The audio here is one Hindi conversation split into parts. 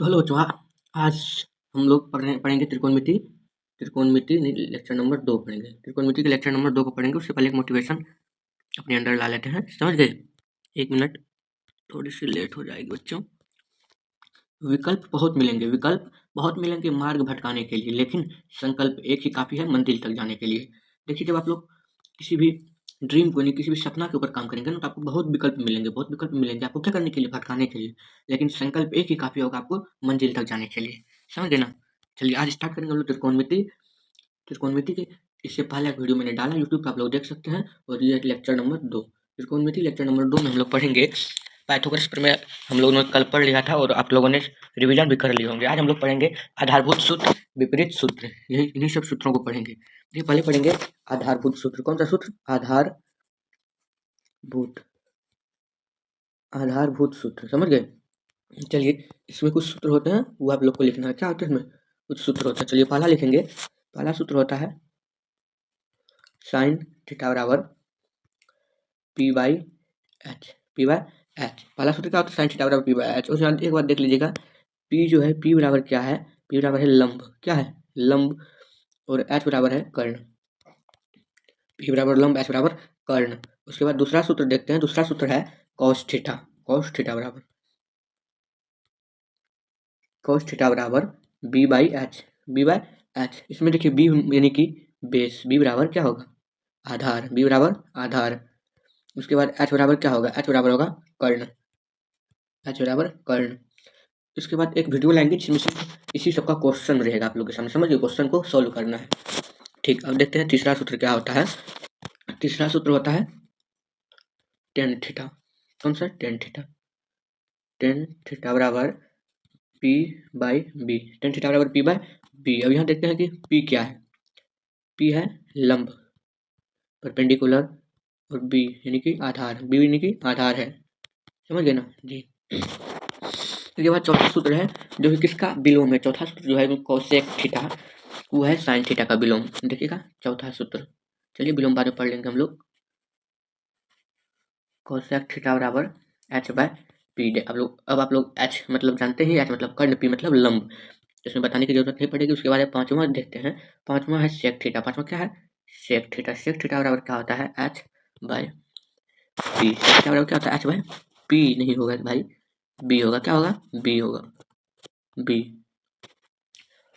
तो हेलो बच्चों, आज हम लोग पढ़ेंगे त्रिकोणमिति लेक्चर नंबर 2 पढ़ेंगे। त्रिकोणमिति के लेक्चर नंबर 2 को पढ़ेंगे। उससे पहले एक मोटिवेशन अपने अंदर ला लेते हैं। समझ गए? 1 मिनट, थोड़ी सी लेट हो जाएगी बच्चों। विकल्प बहुत मिलेंगे मार्ग भटकाने के लिए, लेकिन संकल्प एक ही काफ़ी है मंजिल तक जाने के लिए। देखिए, जब आप लोग किसी भी ड्रीम को किसी भी सपना के ऊपर काम करेंगे ना, तो आपको बहुत विकल्प मिलेंगे आपको क्या करने के लिए, भटकाने के लिए, लेकिन संकल्प एक ही काफ़ी होगा आपको मंजिल तक जाने के लिए। समझ गए ना? चलिए आज स्टार्ट करेंगे हम लोग त्रिकोणमिति के। इससे पहले एक वीडियो मैंने डाला यूट्यूब पर, आप लोग देख सकते हैं। और ये लेक्चर नंबर 2 त्रिकोणमिति लेक्चर नंबर 2 में हम लोग पढ़ेंगे पाइथागोरस प्रमेय। हम लोगों ने कल पढ़ लिया था और आप लोगों ने रिवीजन भी कर लिए होंगे। आज हम लोग पढ़ेंगे आधारभूत सूत्र, विपरीत सूत्र, यही इन्हीं सब सूत्रों को पढ़ेंगे। ये पहले पढ़ेंगे आधारभूत सूत्र। कौन सा सूत्र? आधारभूत सूत्र। समझ गए? चलिए, इसमें कुछ सूत्र होते हैं, वो आप लोग को लिखना है। क्या होते हैं इसमें? कुछ सूत्र होता है। चलिए पहला लिखेंगे। पहला सूत्र होता है साइन थीटा बराबर पी बाई एच। पहला सूत्र क्या होता है? साइन थीटा बराबर पी बाई एच। और एक बार देख लीजिएगा, पी जो है, पी बराबर क्या है? पी बराबर है लंब। क्या है? लंब। और एच बराबर है कर्ण। पी बराबर लंब, एच बराबर कर्ण। उसके बाद दूसरा सूत्र देखते हैं। दूसरा सूत्र है कॉस थीटा। कॉस थीटा बराबर बी बाई एच। इसमें देखिए, बी यानी कि बेस, बी बराबर क्या होगा? आधार। बी बराबर आधार। उसके बाद एच बराबर क्या होगा? एच बराबर होगा कर्ण। उसके बाद एक वीडियो लाएंगे जिसमें सिर्फ इसी सब का क्वेश्चन रहेगा आप लोग के सामने। समझिए, क्वेश्चन को सोल्व करना है। ठीक, अब देखते हैं तीसरा सूत्र क्या होता है। तीसरा सूत्र होता है टेन थीटा। कौन सा? टेन थीटा बराबर P by B. Tan theta बराबर पी बाई बी। अब यहाँ देखते हैं कि पी क्या है। पी है लंब, परपेंडिकुलर, और बी यानी कि आधार। बी यानी कि आधार है। समझ गए ना जी? इसके बाद चौथा सूत्र है जो कि किसका विलोम है। चौथा सूत्र जो है कोसेक थीटा, वो है साइन थीटा का विलोम। देखिएगा चौथा सूत्र। चलिए विलोम बाद में पढ़ लेंगे हम लोग। कोसेक थीटा बराबर एच बाय पी। अब आप लोग एच मतलब जानते ही, एच मतलब कर्ण, पी मतलब लंब। इसमें बताने की जरूरत नहीं पड़ेगी। उसके बाद पांचवा देखते हैं। पांचवा है सेक थीटा। पांचवा क्या है? Sec theta. सेक थीटा बराबर क्या होता है? H by P. Sec theta बराबर क्या होता है? एच बाय पी नहीं होगा भाई, बी होगा। क्या होगा? बी होगा, बी।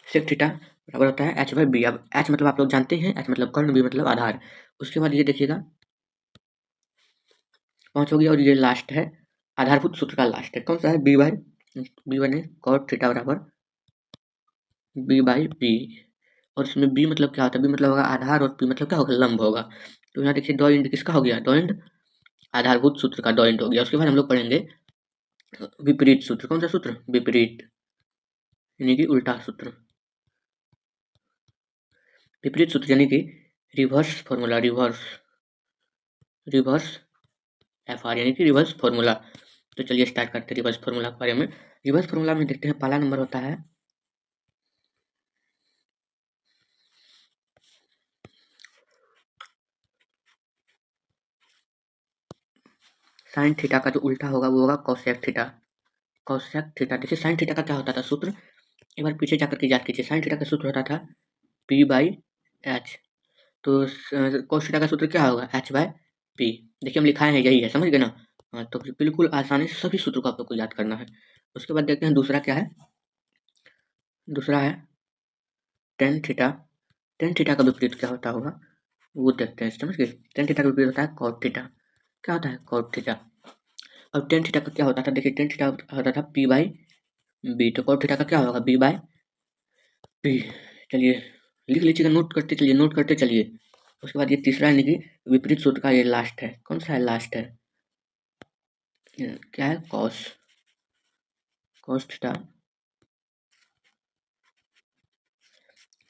सेक थीटा बराबर होता है एच बाय बी। अब एच मतलब आप लोग जानते हैं, एच मतलब कर्ण, बी मतलब आधार। उसके बाद ये देखिएगा, पांच हो गया। और ये लास्ट है, आधारभूत सूत्र का लास्ट है। कौन सा है? बी बने कॉट थीटा बराबर बी बाई बी। और इसमें बी मतलब क्या होता है? बी मतलब होगा आधार, और पी मतलब क्या होगा? लंब होगा। तो यहाँ देखिए दो इंड किसका हो गया? दो इंड आधारभूत सूत्र का दो इंड हो गया। उसके बाद हम लोग पढ़ेंगे विपरीत सूत्र। कौन सा सूत्र? विपरीत यानी कि उल्टा सूत्र। विपरीत सूत्र यानी कि reverse formula. Reverse F R यानी कि रिवर्स फॉर्मूला। तो चलिए स्टार्ट करते हैं रिवर्स फॉर्मूला के बारे में। रिवर्स फॉर्मूला में देखते हैं, पहला नंबर होता है साइन थीटा का जो उल्टा होगा वो होगा कोसेक थीटा। Cosec theta. देखिए साइन थीटा का क्या होता था सूत्र, एक बार पीछे जाकर के याद कीजिए। साइन थीटा का सूत्र होता था पी बाई एच। तो कोस थीटा का सूत्र क्या होगा? H by P. देखिए हम लिखाए हैं, यही है। समझ गए ना? हाँ, तो बिल्कुल आसानी से सभी सूत्रों को आप लोग को याद करना है। उसके बाद देखते हैं दूसरा क्या है। दूसरा है टेन थीटा। टेन थीटा का विपरीत क्या होता होगा वो देखते हैं। समझ गए? टेन थीटा का विपरीत होता है कॉट थीटा। क्या होता है? Cot theta. अब टेन थीटा का क्या होता था? देखिए टेन थीटा होता था पी बाई बी। तो कॉट थीटा का क्या होगा? B by P. चलिए लिख लीजिएगा, नोट करते चलिए। उसके बाद ये तीसरा यानी कि विपरीत सूत्र का ये लास्ट है। कौन सा है? लास्ट है क्या है? कॉस थीटा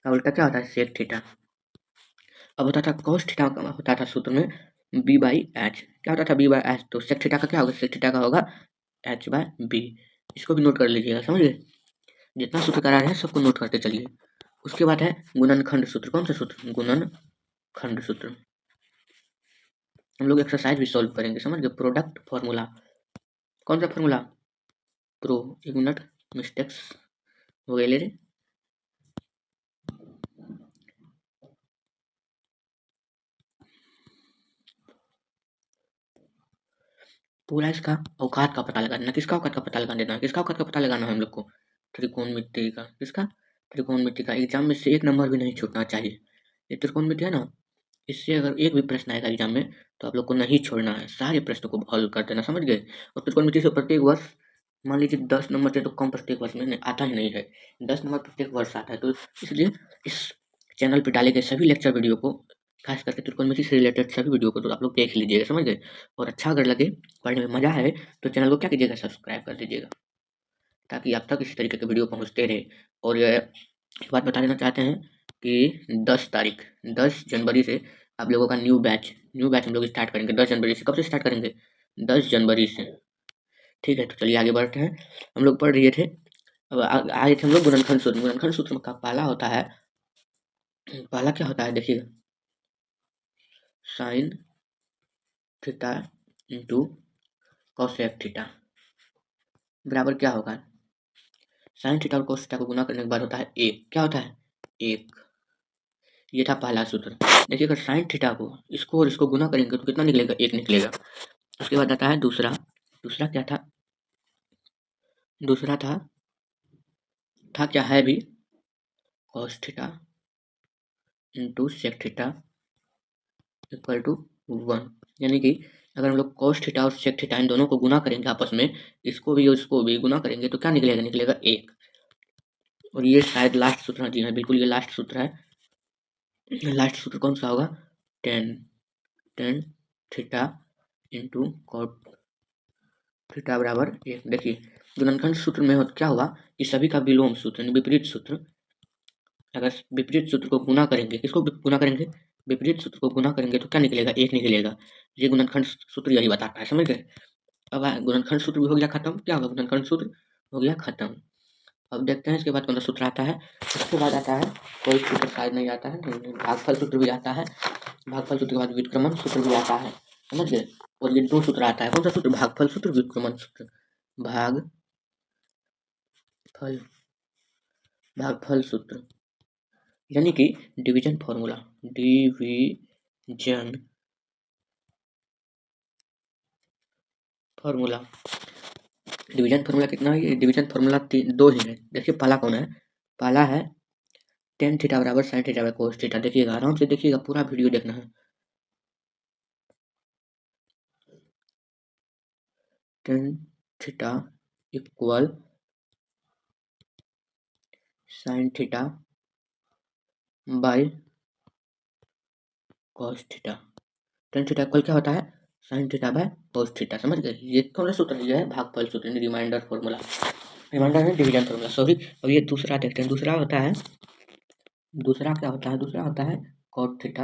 का उल्टा क्या होता है? Sec theta. अब होता था कॉस थीटा का, होता था सूत्र में बी बाई एच। क्या होता था? B by H. तो सेक थीटा का क्या होगा? सेक थीटा का होगा एच बाय बी। इसको भी नोट कर लीजिएगा। समझिए, जितना सूत्र करा रहे हैं सबको नोट करते चलिए। उसके बाद है गुणनखंड सूत्र। कौन सा सूत्र? गुणनखंड सूत्र। हम लोग एक्सरसाइज भी सॉल्व करेंगे। समझ गए? Product formula. कौन सा फॉर्मूला? एक मिनट, मिस्टेक्स हो गए ले रे। पूरा इसका औकात का पता लगाना, किसका औकात का पता लगा देना, किसका औकात का पता लगाना है हम लोग को, त्रिकोणमिति का। किसका? त्रिकोणमिति का। एग्जाम में से एक नंबर भी नहीं छूटना चाहिए। ये त्रिकोणमिति है ना, इससे अगर एक भी प्रश्न आएगा एग्जाम में तो आप लोग को नहीं छोड़ना है, सारे प्रश्नों को हल कर देना, समझ गए। और त्रिकोणमिति से प्रत्येक वर्ष मान लीजिए 10 नंबर से तो कम प्रत्येक वर्ष में आता ही नहीं है, 10 नंबर प्रत्येक वर्ष आता है। तो इसलिए इस चैनल पर डाले गए सभी लेक्चर वीडियो को, खास करके त्रिकोणमिति से रिलेटेड सभी वीडियो को तो आप लोग देख लीजिएगा, समझ गए। और अच्छा अगर लगे, पढ़ने में मजा है तो चैनल को क्या कीजिएगा, सब्सक्राइब कर दीजिएगा, ताकि आप तक इसी तरीके के वीडियो पहुंचते रहे। और एक बात बता देना चाहते हैं कि 10 जनवरी से आप लोगों का न्यू बैच हम लोग स्टार्ट करेंगे। 10 जनवरी से। कब से स्टार्ट करेंगे? 10 जनवरी से। ठीक है, तो चलिए आगे बढ़ते हैं। हम लोग पढ़ रहे थे, अब आगे थे हम लोग गुणनखंड सूत्र। गुणनखंड सूत्र का पहला होता है, पहला क्या होता है देखिएगा, sine theta into cosec theta बराबर क्या होगा, साइन थीटा और कोस थीटा को गुना करने के बाद होता है एक। क्या होता है? एक। ये था पहला सूत्र। देखिए अगर साइन थीटा को इसको और इसको गुना करेंगे तो कितना निकलेगा? एक निकलेगा। उसके बाद आता है दूसरा। दूसरा क्या था? दूसरा था क्या है भी, cos theta into sec theta equal to 1। यानी कि अगर हम लोग कॉस थीटा और सेक थीटा इन दोनों को गुना करेंगे आपस में, इसको भी और इसको भी गुना करेंगे तो क्या निकलेगा? निकलेगा एक। और ये शायद लास्ट सूत्र, जी हाँ बिल्कुल ये लास्ट सूत्र है। लास्ट सूत्र कौन सा होगा? Tan theta into cot theta बराबर एक। देखिए गुणनखंड सूत्र में क्या हुआ कि सभी का विलोम सूत्र यानी विपरीत सूत्र, अगर विपरीत सूत्र को गुना करेंगे, किसको गुना करेंगे? विपरीत सूत्र को गुना करेंगे तो क्या निकलेगा? एक निकलेगा। ये गुणनखंड सूत्र यही बताता है, समझ गए। अब गुणनखंड सूत्र भी हो गया खत्म। क्या होगा? गुणनखंड सूत्र हो गया खत्म। अब देखते हैं इसके बाद कौन सा सूत्र आता है। इसके बाद आता है, कोई सूत्र शायद नहीं आता है, भागफल सूत्र भी आता है। भागफल सूत्र के बाद व्युत्क्रमण सूत्र भी आता है, समझ गए। और ये दो सूत्र आता है, कौन सा सूत्र? भागफल सूत्र, व्युत्क्रमण सूत्र। भागफल सूत्र यानी कि division formula. Division formula. Division formula कितना है? डिवीजन फॉर्मूला दो ही है। देखिए पहला कौन है? पहला है टेन थीटा बराबर sine theta by cos theta. देखिएगा आराम से देखिएगा, पूरा वीडियो देखना है। Tan theta equal sine theta by cos theta. Tan theta equal क्या होता है? Sine theta by cos theta, समझ गए। ये कौन सा सूत्र? ये है भागफल सूत्र, रिमाइंडर फॉर्मूला, रिमाइंडर है डिवीजन फॉर्मूला, सॉरी। अब ये दूसरा देखते हैं। दूसरा होता है, दूसरा क्या होता है? दूसरा होता है कॉट थीटा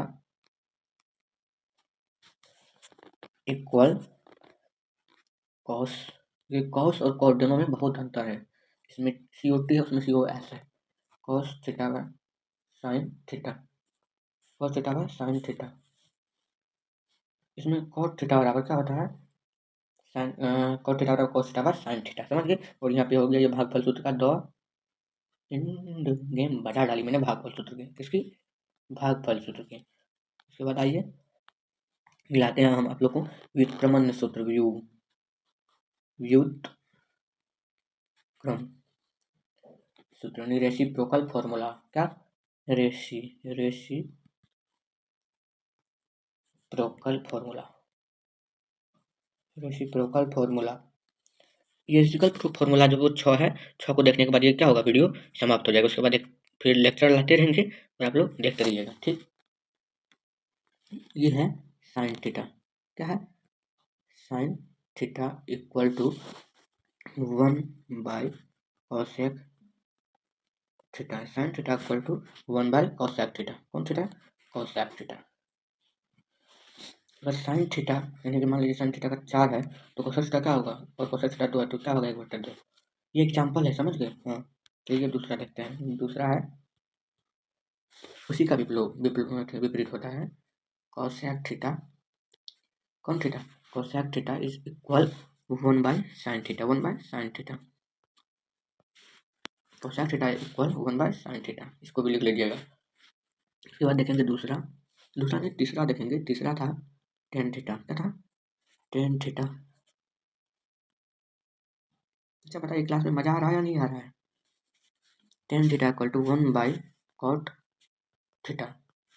इक्वल कॉस। ये कॉस और कॉट दोनों में बहुत अंतर है, इसमें COT है उसमें COS है। Cos theta by sine theta, cos theta by sine theta. इसमें कॉट थीटा बराबर क्या होता है? साइन कॉट थीटा बराबर cos theta by sine theta, समझ गए। और यहाँ पे हो गया ये भागफल सूत्र का दो गेम बजा डाली मैंने भागफल सूत्र के, किसकी? भागफल सूत्र के। उसके बाद आइए मिलाते हैं हम आप लोग को व्युत्क्रमण सूत्र, व्युत्क्रम सूत्र रेसिप्रोकल फॉर्मूला। क्या? Reciprocal formula, reciprocal formula. ये रेसिप्रोकल फॉर्मूला जो वो 6 है, 6 को देखने के बाद ये क्या होगा, वीडियो समाप्त हो जाएगा। उसके बाद एक फिर लेक्चर लाते रहेंगे और आप लोग देखते रहिएगा, ठीक। ये है साइन थीटा। क्या है? Sine theta equal to 1/cosec theta. Sine theta equal to 1/cosec theta. कौन थीटा? cosec theta. अगर साइन थीटा यानी कि मान लीजिए साइन थीटा का 4 है तो cosec थीटा क्या होगा? और cosec थीटा 2 है तो क्या होगा? 1/2। ये एग्जाम्पल है, समझ गए। हाँ चलिए दूसरा देखते हैं। दूसरा है उसी का विपरीत होता है, cosec थीटा। कौन theta? cosec theta is equal 1/sin theta, 1/sin theta. Cosec theta equal 1/sin theta, इसको भी लिख लीजिएगा। उसके बाद देखेंगे दूसरा नहीं तीसरा देखेंगे। तीसरा था tan थीटा। क्या था? tan theta. अच्छा बताइए क्लास में मजा आ रहा है या नहीं आ रहा है? tan theta equal to 1/cot theta.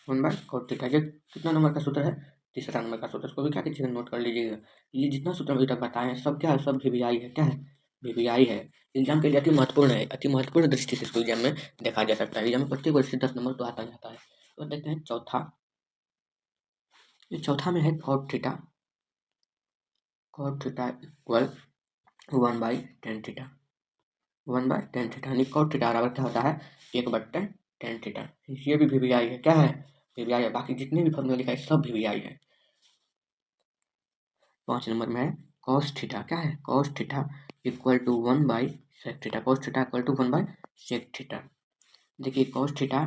1/cot theta. ये कितना नंबर का सूत्र है? तीसरा नंबर का सूत्र। इसको भी क्या कीजिएगा, नोट कर लीजिएगा। ये जितना सूत्र अभी तक बताए हैं सब क्या है? सब VBI है। क्या है? VBI है। एग्जाम के लिए अति महत्वपूर्ण है। अति महत्वपूर्ण दृष्टि से इसको एग्जाम में देखा जा सकता है। एग्जाम में प्रत्येक वर्ष से 10 नंबर तो आता जाता है। तो देखते हैं चौथा। ये चौथा में है cot theta. cot theta equal 1/tan theta. 1/tan theta यानी cot थीटा बराबर क्या होता है? 1/tan theta. ये भी VBI है। क्या है? VBI है। बाकी जितने भी फॉर्मूला लिखा है सब VBI है। 5 नंबर में है cos थीटा। क्या है? cos theta equal to 1/sec theta. cos theta equal to 1/sec theta. देखिए cos theta,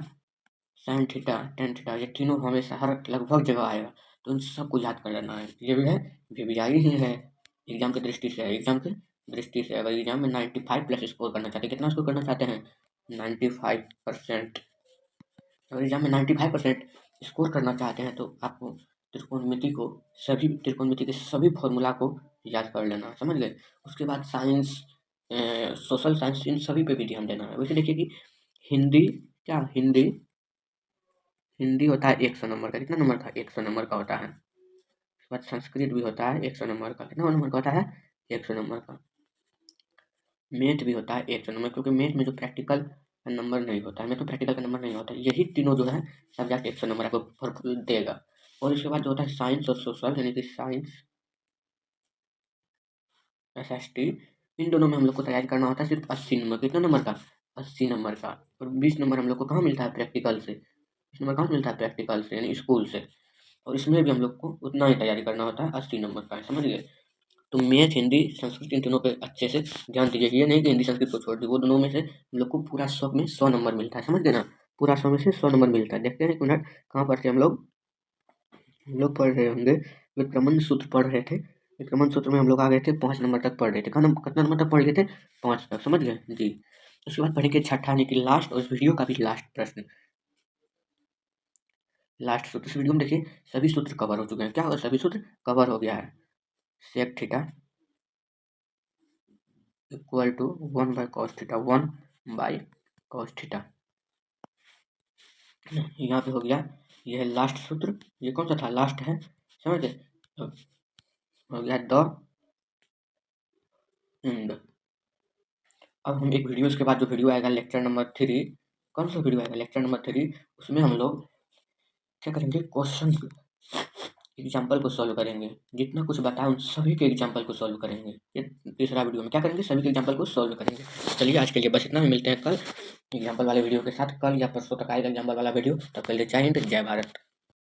sin theta, tan theta ये तीनों हमेशा हर लगभग जगह आएगा, तो इन सबको याद कर लेना है। ये भी है VBI ही है। एग्जाम की दृष्टि से है। एग्जाम की दृष्टि से अगर एग्जाम में 95+ स्कोर करना चाहते हैं, कितना स्कोर करना चाहते हैं? 95%। अगर एग्जाम में 95% स्कोर करना चाहते हैं तो आपको त्रिकोणमिति के सभी फॉर्मूला को याद कर लेना। समझ गए? उसके बाद साइंस, सोशल साइंस, इन सभी पे भी ध्यान देना है। वैसे देखिए कि हिंदी हिंदी होता है 100 नंबर का। कितना नंबर का? 100 नंबर का होता है। उसके बाद संस्कृत भी होता है 100 नंबर का। कितना नंबर का होता है? 100 नंबर का। मैथ भी होता है 100 नंबर, क्योंकि मैथ में जो प्रैक्टिकल नंबर नहीं होता है, मैथ में प्रैक्टिकल का नंबर नहीं होता है। यही तीनों जो है सब्जेक्ट 100 नंबर आपको देगा। और इसके बाद जो होता है साइंस और सोशल, यानी कि साइंस SST, इन दोनों में हम लोग को तैयारी करना होता है सिर्फ 80 नंबर। कितना नंबर का? 80 नंबर का। और 20 नंबर हम लोग को कहाँ मिलता है? प्रैक्टिकल से। 20 नंबर कहाँ मिलता है? प्रैक्टिकल से, यानी स्कूल से। और इसमें भी हम लोग को उतना ही तैयारी करना होता है, 80 नंबर का। समझ गए? तो मैथ, हिंदी, संस्कृत इन तीनों पे अच्छे से ध्यान दीजिए। ये नहीं कि हिंदी संस्कृत को छोड़ दी, वो दोनों में से हम लोग को पूरा 100 में 100 नंबर मिलता है। समझ गए ना? पूरा 100 में से 100 नंबर मिलता है। देखते हैं एक मिनट कहाँ पर थे हम लोग पढ़ रहे होंगे। व्युत्क्रमण सूत्र पढ़ रहे थे। व्युत्क्रमण सूत्र में हम लोग आ गए थे 5 नंबर तक पढ़ रहे थे। कितना नंबर तक पढ़ गए थे? 5 तक। समझ गए जी? उसके बाद पढ़ेंगे छठा, यानी कि लास्ट, और इस वीडियो का भी लास्ट प्रश्न, लास्ट सूत्र। इस वीडियो में देखिए सभी सूत्र कवर हो चुके हैं। क्या होगा? सभी सूत्र कवर हो गया है। Sec theta equal to 1/cos theta. 1/cos theta यहाँ पे हो गया। यह है लास्ट सूत्र। ये कौन सा था? लास्ट है। समझ गए? हो गया द एंड। अब हम एक वीडियो के बाद जो वीडियो आएगा लेक्चर नंबर 3, कौन सा वीडियो आएगा? लेक्चर नंबर 3, उसमें हम लोग क्या करेंगे? क्वेश्चन एग्जाम्पल को सॉल्व करेंगे। जितना कुछ बताया उन सभी के एग्जाम्पल को सॉल्व करेंगे। ये तीसरा वीडियो में क्या करेंगे? सभी के एग्जाम्पल को सॉल्व करेंगे। चलिए आज के लिए बस इतना ही। मिलते हैं कल एग्जाम्पल वाले वीडियो के साथ। कल या परसों तक आएगा एग्जाम्पल वाला वीडियो। तब पहले जय हिंद, जय भारत।